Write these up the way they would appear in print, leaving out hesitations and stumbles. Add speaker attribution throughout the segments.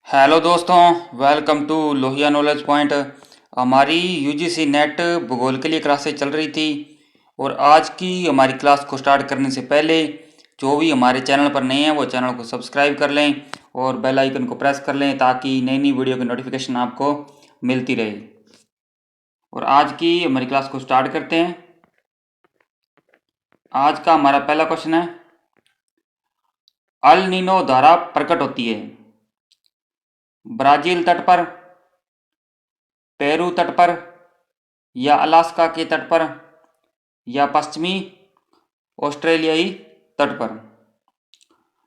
Speaker 1: Hello दोस्तों, welcome to Lohia knowledge point. हमारी UGC NET भूगोल के लिए क्लासेस चल रही थी और आज की हमारी क्लास को स्टार्ट करने से पहले जो भी हमारे चैनल पर नए हैं वो चैनल को सब्सक्राइब कर लें और बेल आइकन को प्रेस कर लें ताकि नई नई वीडियो की नोटिफिकेशन आपको मिलती रहे। और आज की हमारी क्लास को स्टार्ट करते हैं। आज का हमारा पहला क्वेश्चन है, अल नीनो धारा प्रकट होती है ब्राज़ील तट पर, पेरू तट पर, या अलास्का के तट पर, या पश्चिमी ऑस्ट्रेलियाई तट पर।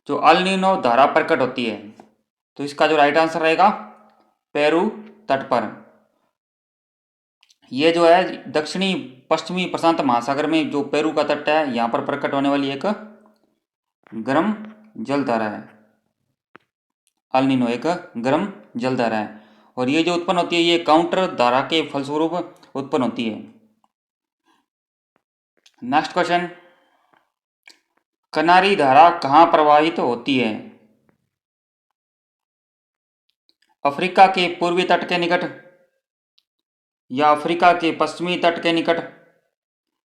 Speaker 1: जो अल नीनो धारा प्रकट होती है तो इसका जो राइट आंसर रहेगा पेरू तट पर। ये जो है दक्षिणी पश्चिमी प्रशांत महासागर में जो पेरू का तट है यहाँ पर प्रकट होने वाली एक गर्म जलधारा है। अल नीनो एक गर्म जलधारा है और ये जो उत्पन्न होती है ये काउंटर धारा के फलस्वरूप उत्पन्न होती है। नेक्स्ट क्वेश्चन, कनारी धारा कहाँ प्रवाहित होती है? अफ्रीका के पूर्वी तट के निकट, या अफ्रीका के पश्चिमी तट के निकट,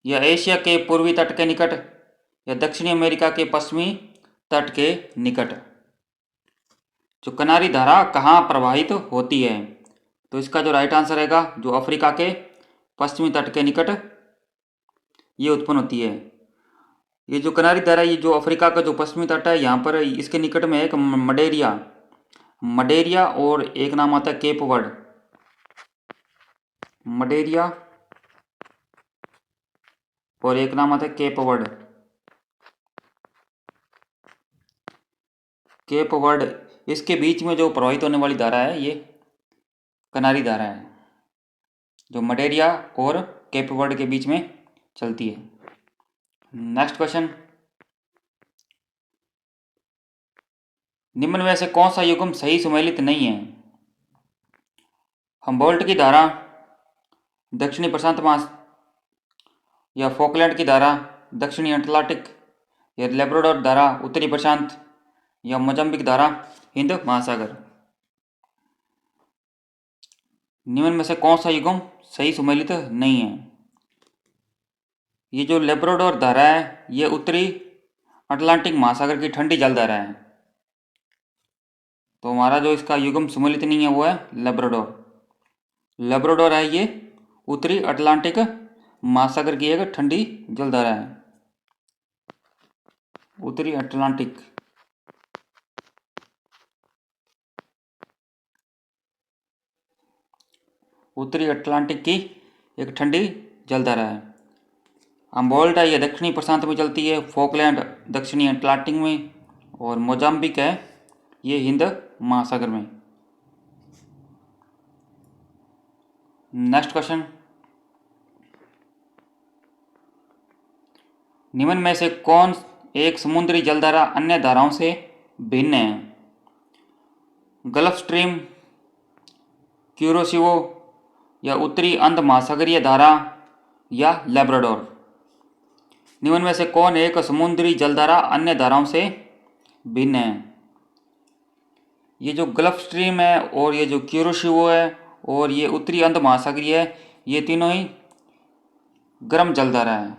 Speaker 1: या एशिया के पूर्वी तट के निकट, या दक्षिणी अमेरिका के पश्चिमी तट के निकट। जो कनारी धारा कहाँ प्रवाहित होती है तो इसका जो राइट आंसर रहेगा जो अफ्रीका के पश्चिमी तट के निकट ये उत्पन्न होती है। ये जो कनारी धारा ये जो अफ्रीका का जो पश्चिमी तट है यहाँ पर इसके निकट में एक मडेरिया और एक नाम आता है केप वर्ड। मडेरिया और एक नाम आता है केप वर्ड। केप वर्ड इसके बीच में जो प्रवाहित होने वाली धारा है ये कनारी धारा है जो मडेरिया और केप वर्ड के बीच में चलती है। नेक्स्ट क्वेश्चन, निम्न में से कौन सा युग्म सही सुमेलित नहीं है? हम्बोल्ट की धारा, दक्षिणी प्रशांत महासागर, या फोकलैंड की धारा दक्षिणी अटलांटिक, या लेब्राडोर धारा उत्तरी प्रशांत, या मोजाम्बिक धारा हिंद महासागर। निम्न में से कौन सा युग्म सही सुमेलित नहीं है? ये जो लेब्राडोर धारा है ये उत्तरी अटलांटिक महासागर की ठंडी जलधारा है तो हमारा जो इसका युग्म सुमेलित नहीं है वो है लेब्राडोर है ये उत्तरी अटलांटिक महासागर की एक ठंडी जलधारा है। उत्तरी अटलांटिक की एक ठंडी जलधारा है। हम्बोल्ट है ये दक्षिणी प्रशांत में चलती है, फोकलैंड दक्षिणी अटलांटिक में, और मोजाम्बिक है ये हिंद महासागर में। नेक्स्ट क्वेश्चन, निम्न में से कौन एक समुद्री जलधारा अन्य धाराओं से भिन्न है? गल्फ स्ट्रीम, क्यूरोसिवो, या उत्तरी अंध महासागरीय धारा, या लेब्राडोर। निम्न में से कौन एक समुद्री जलधारा अन्य धाराओं से भिन्न है? ये जो गल्फ स्ट्रीम है और ये जो क्यूरोसिवो है और ये उत्तरी अंध महासागरीय है ये तीनों ही गर्म जलधारा है।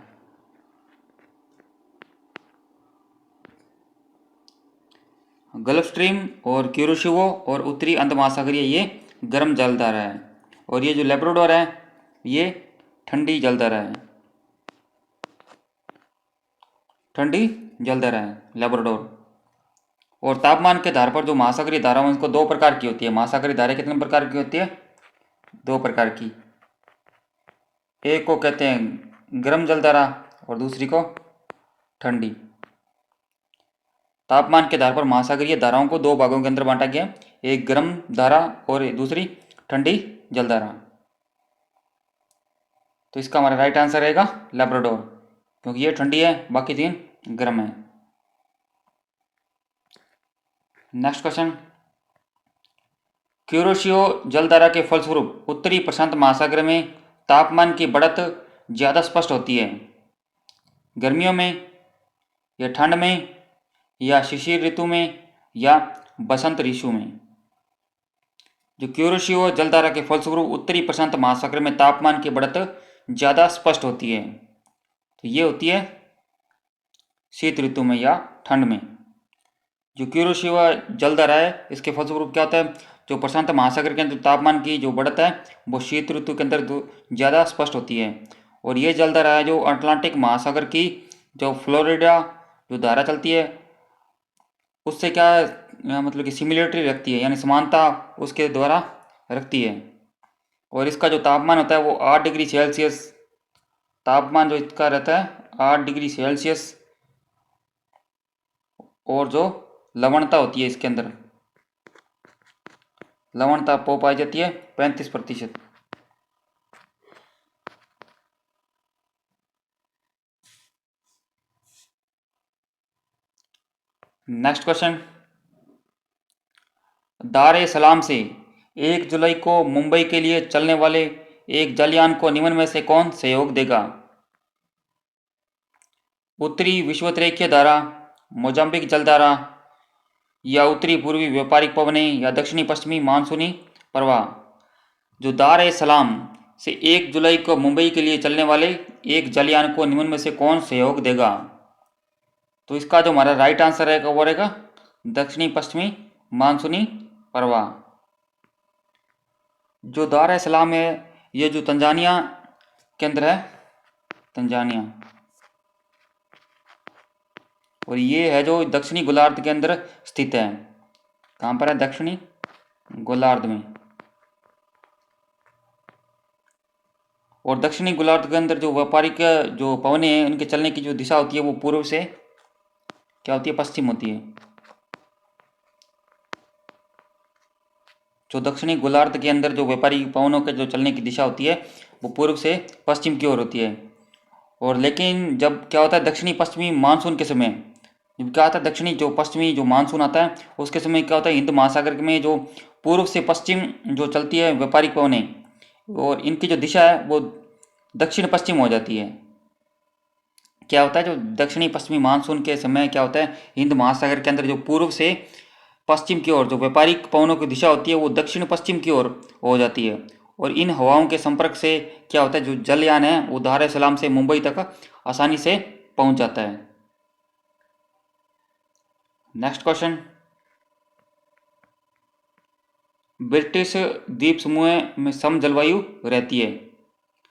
Speaker 1: गल्फ स्ट्रीम और क्यूरोसिवो और उत्तरी अंध महासागरीय ये गर्म जलधारा है और ये जो लेब्राडोर है ये ठंडी जलधारा है। ठंडी जलधारा है लेब्राडोर। और तापमान के आधार पर जो महासागरीय धारा है उनको दो प्रकार की होती है। महासागरीय धारा कितने प्रकार की होती है? दो प्रकार की। एक को कहते हैं गर्म जलधारा और दूसरी को ठंडी। तापमान के आधार पर महासागरीय धाराओं को दो भागों के अंदर बांटा गया, एक गर्म धारा और दूसरी ठंडी जलधारा। तो इसका हमारा राइट आंसर रहेगा लेब्राडोर क्योंकि ये ठंडी है बाकी तीन गर्म है। नेक्स्ट क्वेश्चन, क्यूरोसियो जलधारा के फलस्वरूप उत्तरी प्रशांत महासागर में तापमान की बढ़त ज़्यादा स्पष्ट होती है गर्मियों में, या ठंड में, या शिशिर ऋतु में, या बसंत ऋतु में। जो क्यूरोशियो जलधारा के फलस्वरूप उत्तरी प्रशांत महासागर में तापमान की बढ़त ज़्यादा स्पष्ट होती है। तो ये होती है शीत ऋतु में या ठंड में। जो क्यूरोशियो जलधारा है इसके फलस्वरूप क्या होता है, जो प्रशांत महासागर के अंदर तापमान की जो बढ़त है वो शीत ऋतु के अंदर ज़्यादा स्पष्ट होती है। और ये जलधारा है जो अटलांटिक महासागर की जो फ्लोरिडा जो धारा चलती है उससे क्या मतलब कि सिमिलरिटी रखती है, यानी समानता उसके द्वारा रखती है। और इसका जो तापमान होता है वो 8 डिग्री सेल्सियस, तापमान जो इसका रहता है 8 डिग्री सेल्सियस। और जो लवणता होती है इसके अंदर, लवणता पाई जाती है 35%। नेक्स्ट क्वेश्चन, दार ए सलाम से 1 जुलाई को मुंबई के लिए चलने वाले एक जलयान को निम्न में से कौन सहयोग देगा? उत्तरी विषुवतरेखीय धारा, मोजाम्बिक जलधारा, या उत्तरी पूर्वी व्यापारिक पवनें, या दक्षिणी पश्चिमी मानसूनी प्रवाह। जो दार ए सलाम से 1 जुलाई को मुंबई के लिए चलने वाले एक जलयान को निम्न में से कौन सहयोग देगा? तो इसका जो हमारा राइट आंसर रहेगा वो रहेगा दक्षिणी पश्चिमी मानसूनी प्रवाह। जो दार ए सलाम है ये जो तंजानिया के अंदर है, तंजानिया, और ये है जो दक्षिणी गोलार्ध के अंदर स्थित है। कहाँ पर है? दक्षिणी गोलार्ध में। और दक्षिणी गोलार्ध के अंदर जो व्यापारिक जो पवनें हैं उनके चलने की जो दिशा होती है वो पूर्व से क्या होती है? पश्चिम होती है। जो दक्षिणी गोलार्ध के अंदर जो व्यापारिक पवनों के जो चलने की दिशा होती है वो पूर्व से पश्चिम की ओर होती है। और लेकिन जब क्या होता है दक्षिणी पश्चिमी मानसून के समय, जब क्या आता है दक्षिणी जो पश्चिमी जो मानसून आता है उसके समय क्या होता है हिंद महासागर में जो पूर्व से पश्चिम जो चलती है व्यापारिक पवनें, और इनकी जो दिशा है वो दक्षिण पश्चिम हो जाती है। क्या होता है जो दक्षिणी पश्चिमी मानसून के समय क्या होता है हिंद महासागर के अंदर जो पूर्व से पश्चिम की ओर जो व्यापारिक पवनों की दिशा होती है वो दक्षिण पश्चिम की ओर हो जाती है। और इन हवाओं के संपर्क से क्या होता है जो जलयान है वो दार ए सलाम से मुंबई तक आसानी से पहुंच जाता है। नेक्स्ट क्वेश्चन, ब्रिटिश द्वीप समूह में सम जलवायु रहती है।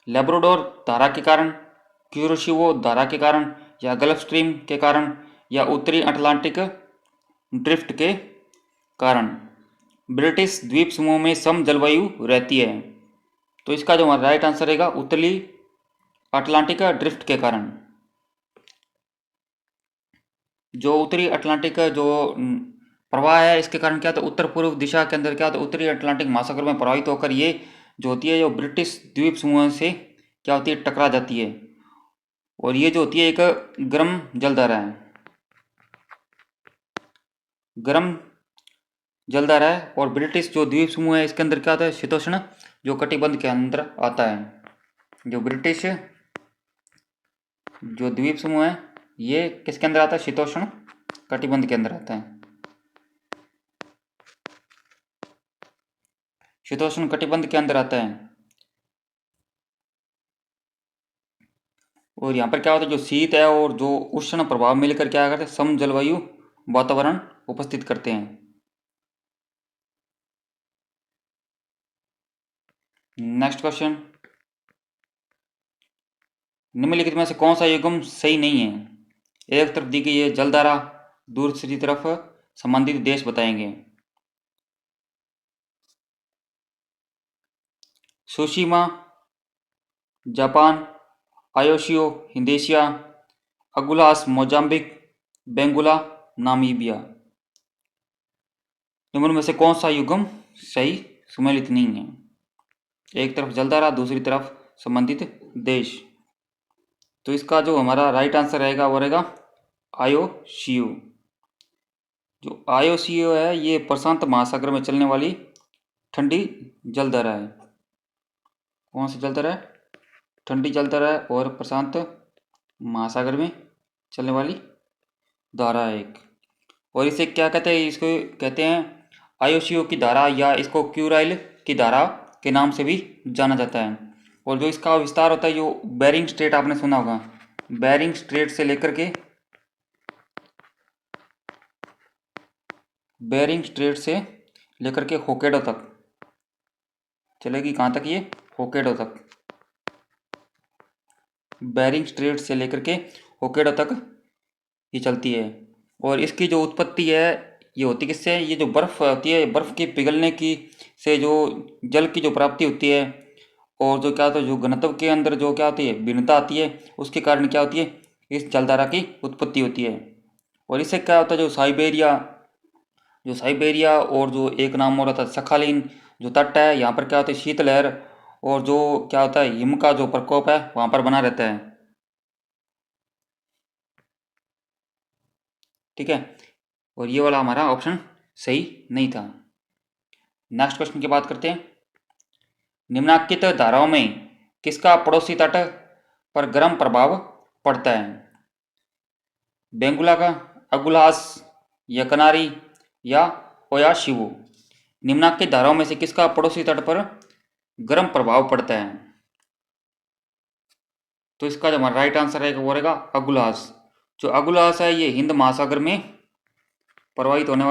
Speaker 1: लेब्राडोर धारा के कारण, क्यूरोशिवो धारा के कारण, या गल्फ स्ट्रीम के कारण, या उत्तरी अटलांटिक ड्रिफ्ट के कारण ब्रिटिश द्वीप समूह में सम जलवायु रहती है। तो इसका जो हमारा राइट आंसर रहेगा उत्तरी अटलांटिक ड्रिफ्ट के कारण। जो उत्तरी अटलांटिक जो प्रवाह है इसके कारण क्या होता है उत्तर पूर्व दिशा के अंदर क्या होता है उत्तरी अटलांटिक महासागर में प्रवाहित होकर ये जो होती है जो ब्रिटिश द्वीप समूह से क्या होती है टकरा जाती है। और ये जो होती है एक गर्म जलधारा है, गर्म जलधारा है। और ब्रिटिश जो द्वीप समूह है इसके अंदर क्या होता है शीतोष्ण जो कटिबंध के अंदर आता है। जो ब्रिटिश जो द्वीप समूह है ये किसके अंदर आता है? शीतोष्ण कटिबंध के अंदर आता है। शीतोष्ण कटिबंध के अंदर आता है। और यहाँ पर क्या होता है जो शीत है और जो उष्ण प्रभाव मिलकर क्या करते हैं सम जलवायु वातावरण उपस्थित करते हैं। नेक्स्ट क्वेश्चन, निम्नलिखित में से कौन सा युग्म सही नहीं है? एक तरफ दी गई है जलधारा, दूसरी तरफ संबंधित देश बताएंगे। Tsushima, Japan, Oyashio Indonesia, Agulhas Mozambique, Benguela Namibia. निम्न में से कौन सा युग्म सही सम्मिलित नहीं है? एक तरफ जलधारा, दूसरी तरफ संबंधित देश। तो इसका जो हमारा राइट आंसर रहेगा वो रहेगा आयोशियो। जो आयोशियो है ये प्रशांत महासागर में चलने वाली ठंडी जलधारा है। कौन सी जलधारा है? ठंडी जलधारा है और प्रशांत महासागर में चलने वाली धारा है एक। और इसे क्या कहते हैं? इसको कहते हैं आयोशियो की धारा या इसको क्यूराइल की धारा के नाम से भी जाना जाता है। और जो इसका विस्तार होता है, जो बेरिंग स्ट्रेट आपने सुना होगा, बेरिंग स्ट्रेट से लेकर के होकेडो तक चलेगी। कहाँ तक? ये होकेडो तक। बेरिंग स्ट्रेट से लेकर के होकेडो तक ये चलती है। और इसकी जो उत्पत्ति है ये होती किससे है? ये जो बर्फ़ होती है, बर्फ़ की पिघलने की से जो जल की जो प्राप्ति होती है, और जो क्या होता है, जो घनत्व के अंदर जो क्या होती है, भिन्नता आती है, उसके कारण क्या होती है, इस जलधारा की उत्पत्ति होती है। और इससे क्या होता है, जो साइबेरिया और जो एक नाम और होता है सखालिन जो तट है, यहाँ पर क्या होता है, शीतलहर और जो क्या होता है, हिम का जो प्रकोप है वहाँ पर बना रहता है। ठीक है, और ये वाला हमारा ऑप्शन सही नहीं था। नेक्स्ट क्वेश्चन की बात करते हैं। निम्नांकित धाराओं में किसका पड़ोसी तट पर गर्म प्रभाव पड़ता है? बेंगुला का, अगुलास या कनारी या ओयाशिवो? निम्नांकित धाराओं में से किसका पड़ोसी तट पर गर्म प्रभाव पड़ता है? तो इसका जो हमारा राइट आंसर है वो रहेगा अगुलास। जो अगुलास है ये हिंद महासागर में प्रवाहित होने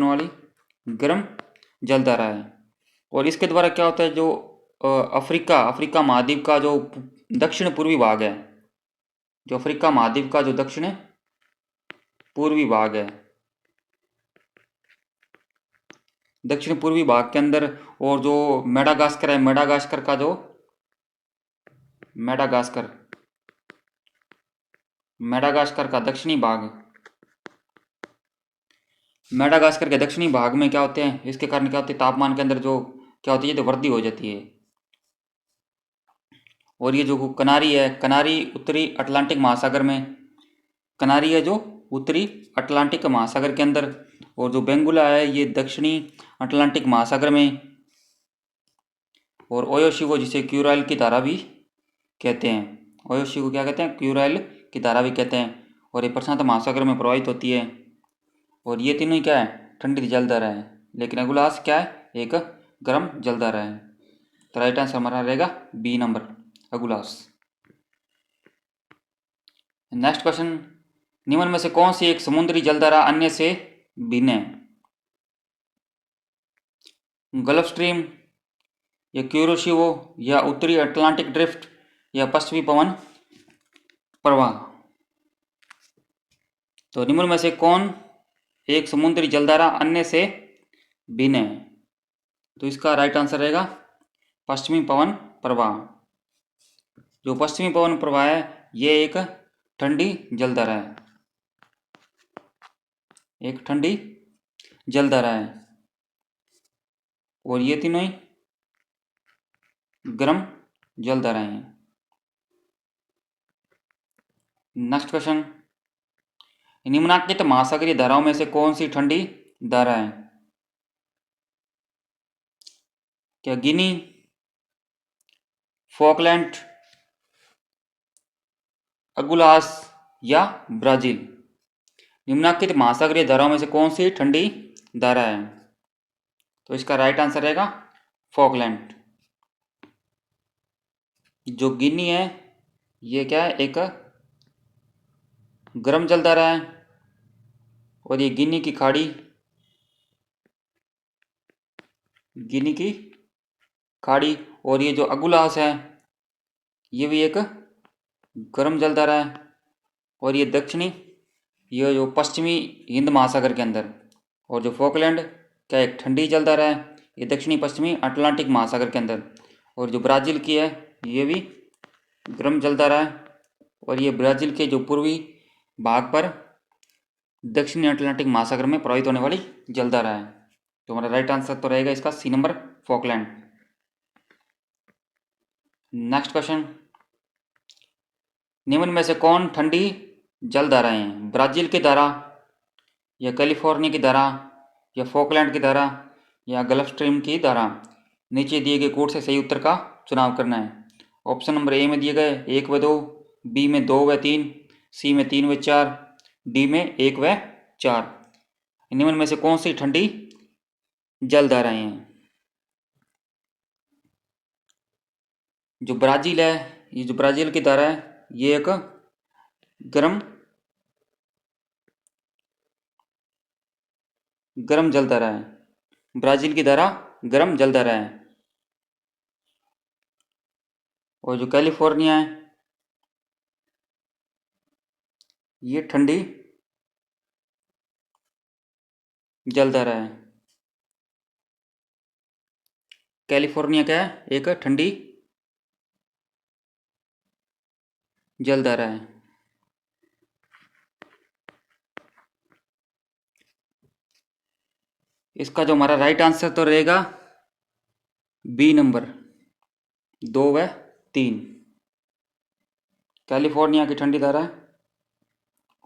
Speaker 1: वाली गर्म जलधारा है। और इसके द्वारा क्या होता है, जो अफ्रीका महाद्वीप का जो दक्षिण पूर्वी भाग है, जो अफ्रीका महाद्वीप का जो दक्षिण पूर्वी भाग है, दक्षिण पूर्वी भाग के अंदर, और जो मेडागास्कर है, मेडागास्कर का जो मेडागास्कर का दक्षिणी भाग, मेडागास्कर के दक्षिणी भाग में क्या होते हैं, इसके कारण क्या होती है, तापमान के अंदर जो क्या होती है, तो वृद्धि हो जाती है। और ये जो कनारी है, कनारी उत्तरी अटलांटिक महासागर में, कनारी है जो उत्तरी अटलांटिक महासागर के अंदर, और जो बेंगुला है ये दक्षिणी अटलांटिक महासागर में, और ओयोशिवो जिसे क्यूराइल की धारा भी कहते हैं, ओयोशिवो क्या कहते हैं, क्यूराइल की धारा भी कहते हैं, और ये प्रशांत महासागर में प्रवाहित होती है। और ये तीनों ही क्या है, ठंडी जलधारा है, लेकिन अगुलास क्या है, एक गर्म जलधारा है। तो राइट आंसर हमारा रहेगा बी नंबर, अगुलास। नेक्स्ट क्वेश्चन, निम्न में से कौन सी एक समुद्री जलधारा अन्य से भिन्न है? गल्फ स्ट्रीम या क्यूरोशिवो या उत्तरी अटलांटिक ड्रिफ्ट या पश्चिमी पवन प्रवाह? तो निम्न में से कौन एक समुद्री जलधारा अन्य से भिन्न है? तो इसका राइट आंसर रहेगा पश्चिमी पवन प्रवाह। जो पश्चिमी पवन प्रवाह है ये एक ठंडी जलधारा है, एक ठंडी जलधारा है, और ये तीनों ही गर्म जलधाराएं हैं। नेक्स्ट क्वेश्चन, निम्नांकित महासागरीय धाराओं में से कौन सी ठंडी धारा है? क्या गिनी, फॉकलैंड, अगुलास या ब्राजील? निम्नांकित महासागरीय धाराओं में से कौन सी ठंडी धारा है? तो इसका राइट आंसर रहेगा फॉकलैंड। जो गिनी है ये क्या है, एक गर्म जलधारा है, और ये गिनी की खाड़ी, और ये जो अगुलास है ये भी एक गर्म जलधारा है, और ये ये जो पश्चिमी हिंद महासागर के अंदर, और जो फॉकलैंड क्या एक ठंडी जलधारा है, ये दक्षिणी पश्चिमी अटलांटिक महासागर के अंदर, और जो ब्राज़ील की है ये भी गर्म जलधारा है, और ये ब्राज़ील के जो पूर्वी भाग पर दक्षिणी अटलांटिक महासागर में प्रवाहित होने वाली जलधारा है। तो हमारा राइट आंसर तो रहेगा इसका C number, Falkland. Next question, निम्न में से कौन ठंडी जलधाराएं हैं? ब्राज़ील की धारा या कैलिफोर्निया की धारा या फॉकलैंड की धारा या गल्फ स्ट्रीम की धारा? नीचे दिए गए कोड से सही उत्तर का चुनाव करना है। ऑप्शन नंबर ए में दिए गए 1 व 2, बी में 2 व 3, सी में 3 व 4, डी में 1 व 4। निम्न में से कौन सी ठंडी जल धाराएं हैं? जो ब्राज़ील है, ये जो ब्राज़ील की धारा है, ये एक गर्म जल धारा है। ब्राज़ील की धारा गर्म जल धारा है। और जो कैलिफोर्निया है, ये ठंडी जल धारा है। कैलिफोर्निया क्या है? एक ठंडी जल धारा है। इसका जो हमारा राइट आंसर तो रहेगा बी नंबर 2 व 3। कैलिफोर्निया की ठंडी धारा है।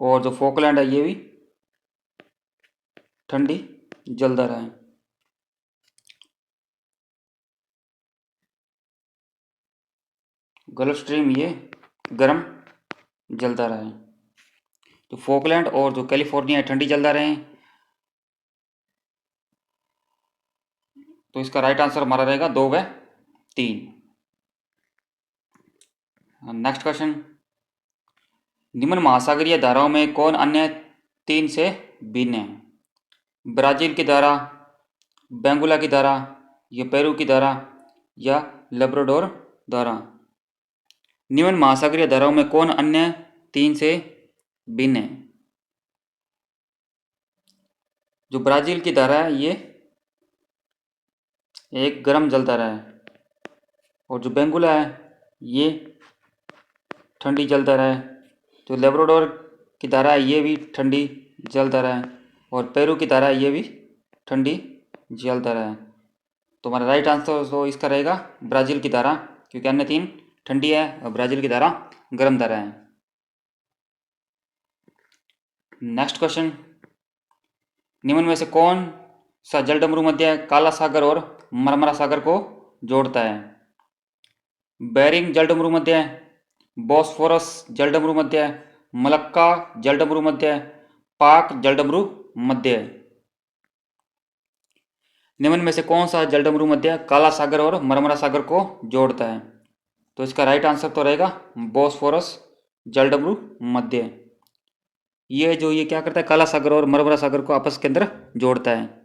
Speaker 1: और जो फोकलैंड है, ये भी ठंडी जल धारा है। गल्फ स्ट्रीम ये गर्म जल धारा है। तो फोकलैंड और जो कैलिफोर्निया ठंडी जल धारा हैं। तो इसका राइट आंसर हमारा रहेगा 2 व 3। नेक्स्ट क्वेश्चन, निम्न महासागरीय धाराओं में कौन अन्य 3 से भिन्न है? ब्राज़ील की धारा, बेंगुला की धारा, या पेरू की धारा, या लेब्राडोर धारा? निम्न महासागरीय धाराओं में कौन अन्य 3 से भिन्न है? जो ब्राज़ील की धारा है, ये एक गर्म जल धारा है। और जो बेंगुला है, ये ठंडी जल धारा है। जो लेब्राडोर की धारा है, ये भी ठंडी जल धारा है। और पेरू की धारा है, ये भी ठंडी जल धारा है। तो हमारा राइट आंसर तो इसका रहेगा ब्राज़ील की धारा, क्योंकि अन्य 3 ठंडी है और ब्राज़ील की धारा गर्म धारा है। नेक्स्ट क्वेश्चन, निम्न में से कौन सा जलडमरू मध्य काला सागर और मरमरा सागर को जोड़ता है? बेरिंग जलडमरू मध्य, बॉस्फोरस जलडमरू मध्य, मलक्का जलडमरू मध्य, पाक जलडमरू मध्य? निम्न में से कौन सा जलडमरू मध्य काला सागर और मरमरा सागर को जोड़ता है? तो इसका राइट आंसर तो रहेगा बॉस्फोरस जलडमरू मध्य। ये क्या करता है? काला सागर और मरमरा सागर को आपस के अंदर जोड़ता है।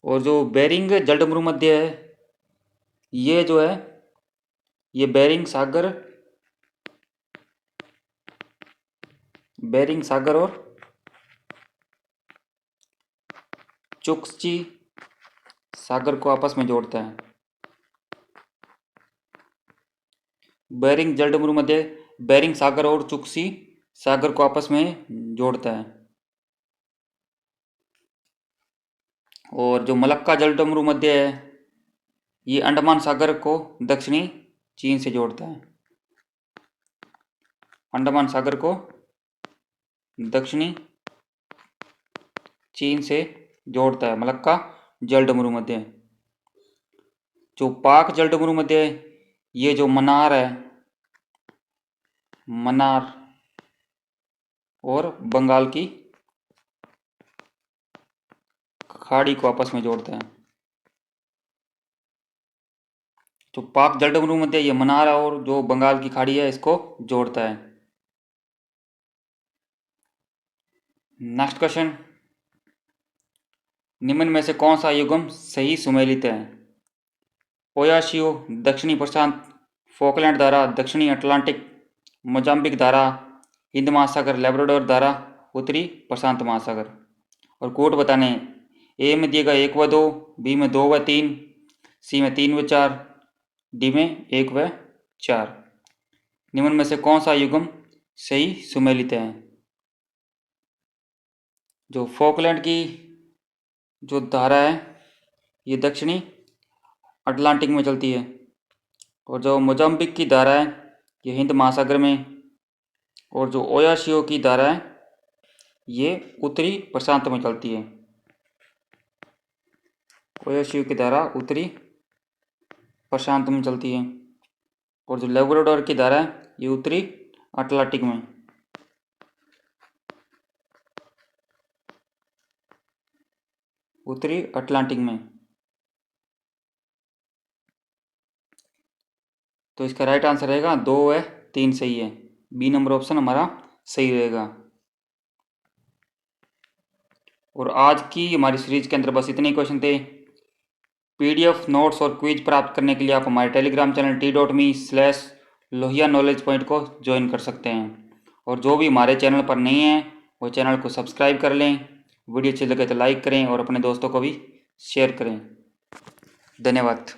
Speaker 1: और जो बेरिंग जलडमरू मध्य है, ये जो है, ये बेरिंग सागर और चुक्ची सागर को आपस में जोड़ता है। बेरिंग जलडमरू मध्य बेरिंग सागर और चुक्सी सागर को आपस में जोड़ता है। और जो मलक्का जलडमरू मध्य है, ये अंडमान सागर को दक्षिणी चीन से जोड़ता है। अंडमान सागर को दक्षिणी चीन से जोड़ता है मलक्का जलडमरू मध्य। जो पाक जलडमरू मध्य है, ये जो मन्नार है, मन्नार और बंगाल की खाड़ी को आपस में जोड़ता है। जो पाक जलडमरू मध्य, ये मन्नार और जो बंगाल की खाड़ी है, इसको जोड़ता है। नेक्स्ट क्वेश्चन, निम्न में से कौन सा युग्म सही सुमेलित है? ओयाशियो दक्षिणी प्रशांत, फोकलैंड धारा दक्षिणी अटलांटिक, मोजाम्बिक धारा हिंद महासागर, लेब्राडोर धारा उत्तरी प्रशांत महासागर। और कोड बताने, ए में दिएगा 1 व 2, बी में 2 व 3, सी में 3 व 4, डी में 1 व 4। निम्न में से कौन सा युग्म सही सुमेलित है? जो फोकलैंड की जो धारा है, ये दक्षिणी अटलांटिक में चलती है। और जो मोजाम्बिक की धारा है, ये हिंद महासागर में। और जो ओयाशियो की धारा है, ये उत्तरी प्रशांत में चलती है। ओयाशियो की धारा उत्तरी प्रशांत में चलती है। और जो लेब्राडोर की धारा है, ये उत्तरी अटलांटिक में। उत्तरी अटलांटिक में। तो इसका राइट आंसर रहेगा 2 है, 3 सही है। बी नंबर ऑप्शन हमारा सही रहेगा। और आज की हमारी सीरीज के अंदर बस इतने ही क्वेश्चन थे। पीडीएफ नोट्स और क्विज प्राप्त करने के लिए आप हमारे टेलीग्राम चैनल t.me/लोहिया नॉलेज पॉइंट को ज्वाइन कर सकते हैं। और जो भी हमारे चैनल पर नहीं है वो चैनल को सब्सक्राइब कर लें। वीडियो अच्छी लगे तो लाइक करें और अपने दोस्तों को भी शेयर करें। धन्यवाद।